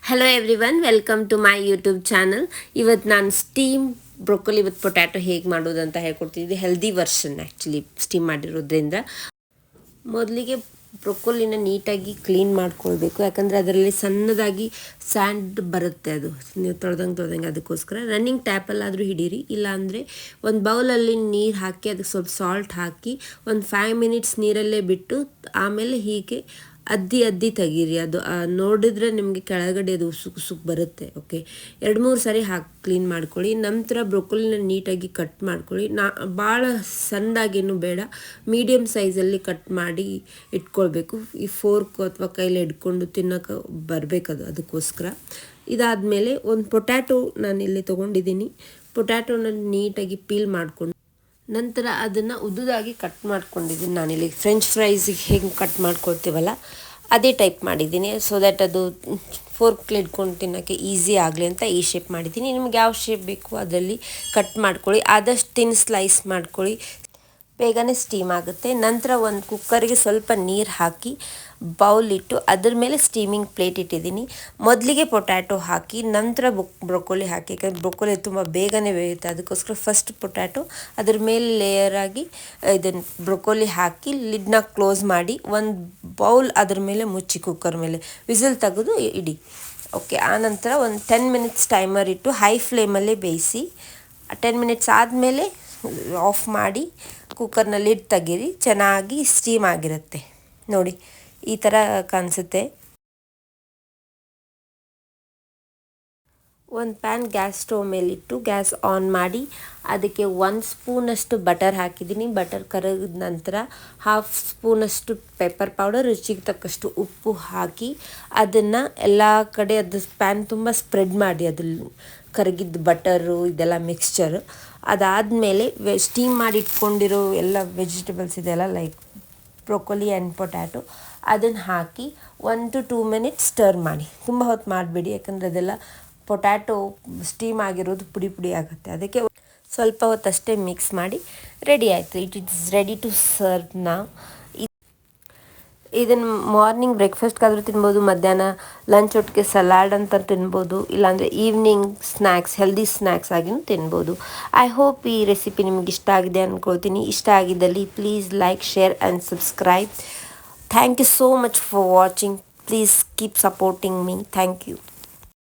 Hello everyone, welcome to my YouTube channel. ಇವತ್ತು ನಾನು steam broccoli with potato ಹೇಗೆ ಮಾಡೋದು ಅಂತ ಹೇಳ್ಕೊಡ್ತಿದ್ದೆ. ಹೆಲ್ದಿ ವರ್ಷನ್ ಆ್ಯಕ್ಚುಲಿ ಸ್ಟೀಮ್ ಮಾಡಿರೋದ್ರಿಂದ. ಮೊದಲಿಗೆ ಬ್ರೊಕೊಲಿನ ನೀಟಾಗಿ ಕ್ಲೀನ್ ಮಾಡ್ಕೊಳ್ಬೇಕು, ಯಾಕಂದರೆ ಅದರಲ್ಲಿ ಸಣ್ಣದಾಗಿ ಸ್ಯಾಂಡ್ ಬರುತ್ತೆ. ಅದು ನೀವು ತೊಳೆದಂಗೆ ಅದಕ್ಕೋಸ್ಕರ ರನ್ನಿಂಗ್ ಟ್ಯಾಪಲ್ಲಾದರೂ ಹಿಡೀರಿ, ಇಲ್ಲಾಂದರೆ ಒಂದು ಬೌಲಲ್ಲಿ ನೀರು ಹಾಕಿ ಅದಕ್ಕೆ ಸ್ವಲ್ಪ ಸಾಲ್ಟ್ ಹಾಕಿ ಒಂದು 5 ಮಿನಿಟ್ಸ್ ನೀರಲ್ಲೇ ಬಿಟ್ಟು ಆಮೇಲೆ ಹೀಗೆ ಅದ್ದಿ ತೆಗೀರಿ. ಅದು ನೋಡಿದ್ರೆ ನಿಮಗೆ ಕೆಳಗಡೆ ಅದು ಉಸುಕು ಬರುತ್ತೆ. ಓಕೆ, 2-3 ಸಾರಿ ಹಾಕಿ ಕ್ಲೀನ್ ಮಾಡ್ಕೊಳ್ಳಿ. ನಂತರ ಬ್ರೊಕೊಲಿನ ನೀಟಾಗಿ ಕಟ್ ಮಾಡ್ಕೊಳ್ಳಿ. ಭಾಳ ಸಣ್ಣದಾಗೇನು ಬೇಡ, ಮೀಡಿಯಮ್ ಸೈಜಲ್ಲಿ ಕಟ್ ಮಾಡಿ ಇಟ್ಕೊಳ್ಬೇಕು. ಈ ಫೋರ್ಕ್ ಅಥವಾ ಕೈಲಿ ಹಿಡ್ಕೊಂಡು ತಿನ್ನೋಕೆ ಬರಬೇಕದು, ಅದಕ್ಕೋಸ್ಕರ. ಇದಾದಮೇಲೆ ಒಂದು ಪೊಟ್ಯಾಟೊ ನಾನಿಲ್ಲಿ ತೊಗೊಂಡಿದ್ದೀನಿ. ಪೊಟ್ಯಾಟೊನ ನೀಟಾಗಿ ಪೀಲ್ ಮಾಡ್ಕೊಂಡು ನಂತರ ಅದನ್ನು ಉದ್ದುದಾಗಿ ಕಟ್ ಮಾಡ್ಕೊಂಡಿದ್ದೀನಿ. ನಾನಿಲ್ಲಿ ಫ್ರೆಂಚ್ ಫ್ರೈಸಿಗೆ ಹೇಗೆ ಕಟ್ ಮಾಡ್ಕೊಳ್ತೀವಲ್ಲ ಅದೇ ಟೈಪ್ ಮಾಡಿದ್ದೀನಿ, ಸೊ ದ್ಯಾಟ್ ಅದು ಫೋರ್ಕ್ಲಿ ಇಟ್ಕೊಂಡು ತಿನ್ನೋಕ್ಕೆ ಈಸಿ ಆಗಲಿ ಅಂತ ಈ ಶೇಪ್ ಮಾಡಿದ್ದೀನಿ. ನಿಮ್ಗೆ ಯಾವ ಶೇಪ್ ಬೇಕು ಅದರಲ್ಲಿ ಕಟ್ ಮಾಡ್ಕೊಳ್ಳಿ. ಆದಷ್ಟು ತಿನ್ ಸ್ಲೈಸ್ ಮಾಡ್ಕೊಳ್ಳಿ, ಬೇಗನೆ ಸ್ಟೀಮ್ ಆಗುತ್ತೆ. ನಂತರ ಒಂದು ಕುಕ್ಕರಿಗೆ ಸ್ವಲ್ಪ ನೀರು ಹಾಕಿ ಬೌಲ್ ಇಟ್ಟು ಅದ್ರ ಮೇಲೆ ಸ್ಟೀಮಿಂಗ್ ಪ್ಲೇಟ್ ಇಟ್ಟಿದ್ದೀನಿ. ಮೊದಲಿಗೆ ಪೊಟ್ಯಾಟೊ ಹಾಕಿ ನಂತರ ಬ್ರೊಕೊಲಿ ಹಾಕಿ, ಯಾಕಂದರೆ ಬ್ರೊಕೊಲಿ ತುಂಬ ಬೇಗನೆ ಬೇಯುತ್ತೆ. ಅದಕ್ಕೋಸ್ಕರ ಫಸ್ಟ್ ಪೊಟ್ಯಾಟೊ, ಅದ್ರ ಮೇಲೆ ಲೇಯರಾಗಿ ಇದನ್ನು ಬ್ರೊಕೊಲಿ ಹಾಕಿ ಲಿಡ್ನ ಕ್ಲೋಸ್ ಮಾಡಿ ಒಂದು ಬೌಲ್ ಅದ್ರ ಮೇಲೆ ಮುಚ್ಚಿ ಕುಕ್ಕರ್ ಮೇಲೆ ವಿಸಿಲ್ ತೆಗೆದು ಇಡಿ. ಓಕೆ, ಆನಂತರ ಒಂದು 10 ಮಿನಿಟ್ಸ್ ಟೈಮರ್ ಇಟ್ಟು ಹೈ ಫ್ಲೇಮಲ್ಲೇ ಬೇಯಿಸಿ. 10 ಮಿನಿಟ್ಸ್ ಆದಮೇಲೆ ಆಫ್ ಮಾಡಿ ಕುಕ್ಕರ್ನ ಲಿಡ್ ತೆಗೀರಿ. ಚೆನ್ನಾಗಿ ಸ್ಟೀಮ್ ಆಗಿರುತ್ತೆ. ನೋಡಿ, ಈ ಥರ ಕಾಣಿಸುತ್ತೆ. ಒಂದು ಪ್ಯಾನ್ ಗ್ಯಾಸ್ ಸ್ಟವ್ ಮೇಲಿಟ್ಟು ಗ್ಯಾಸ್ ಆನ್ ಮಾಡಿ ಅದಕ್ಕೆ 1 ಸ್ಪೂನಷ್ಟು ಬಟರ್ ಹಾಕಿದ್ದೀನಿ. ಬಟರ್ ಕರಗಿದ ನಂತರ 1/2 ಸ್ಪೂನಷ್ಟು ಪೆಪ್ಪರ್ ಪೌಡರ್, ರುಚಿಗೆ ತಕ್ಕಷ್ಟು ಉಪ್ಪು ಹಾಕಿ ಅದನ್ನು ಎಲ್ಲ ಕಡೆ ಅದು ಪ್ಯಾನ್ ತುಂಬ ಸ್ಪ್ರೆಡ್ ಮಾಡಿ, ಅದ್ರಲ್ಲಿ ಕರಗಿದ ಬಟರು ಇದೆಲ್ಲ ಮಿಕ್ಸ್ಚರ್. ಅದಾದಮೇಲೆ ಸ್ಟೀಮ್ ಮಾಡಿ ಇಟ್ಕೊಂಡಿರೋ ಎಲ್ಲ ವೆಜಿಟೇಬಲ್ಸ್ ಇದೆಲ್ಲ, ಲೈಕ್ ಬ್ರೊಕೊಲಿ ಆ್ಯಂಡ್ ಪೊಟ್ಯಾಟೊ, ಅದನ್ನು ಹಾಕಿ 1 to 2 ಮಿನಿಟ್ಸ್ ಸ್ಟರ್ ಮಾಡಿ. ತುಂಬ ಹೊತ್ತು ಮಾಡಬೇಡಿ, ಯಾಕಂದರೆ ಅದೆಲ್ಲ ಪೊಟ್ಯಾಟೊ ಸ್ಟೀಮ್ ಆಗಿರೋದು ಪುಡಿ ಆಗುತ್ತೆ. ಅದಕ್ಕೆ ಸ್ವಲ್ಪ ಹೊತ್ತಷ್ಟೇ ಮಿಕ್ಸ್ ಮಾಡಿ ರೆಡಿ ಆಯಿತು. It is ready to serve ನಾವ್. ಇದನ್ನು ಮಾರ್ನಿಂಗ್ ಬ್ರೇಕ್ಫಾಸ್ಟ್ಗಾದರೂ ತಿನ್ಬೋದು, ಮಧ್ಯಾಹ್ನ ಲಂಚ್ ಒಟ್ಟಿಗೆ ಸಲಾಡ್ ಅಂತ ತಿನ್ಬೋದು, ಇಲ್ಲಾಂದರೆ ಈವ್ನಿಂಗ್ ಸ್ನ್ಯಾಕ್ಸ್, ಹೆಲ್ದಿ ಸ್ನ್ಯಾಕ್ಸ್ ಆಗಿಯೂ ತಿನ್ಬೋದು. ಐ ಹೋಪ್ ಈ ರೆಸಿಪಿ ನಿಮಗೆ ಇಷ್ಟ ಆಗಿದೆ ಅಂದ್ಕೊಳ್ತೀನಿ. ಇಷ್ಟ ಆಗಿದ್ದಲ್ಲಿ please like, share and subscribe. Thank you so much for watching. Please keep supporting me. Thank you.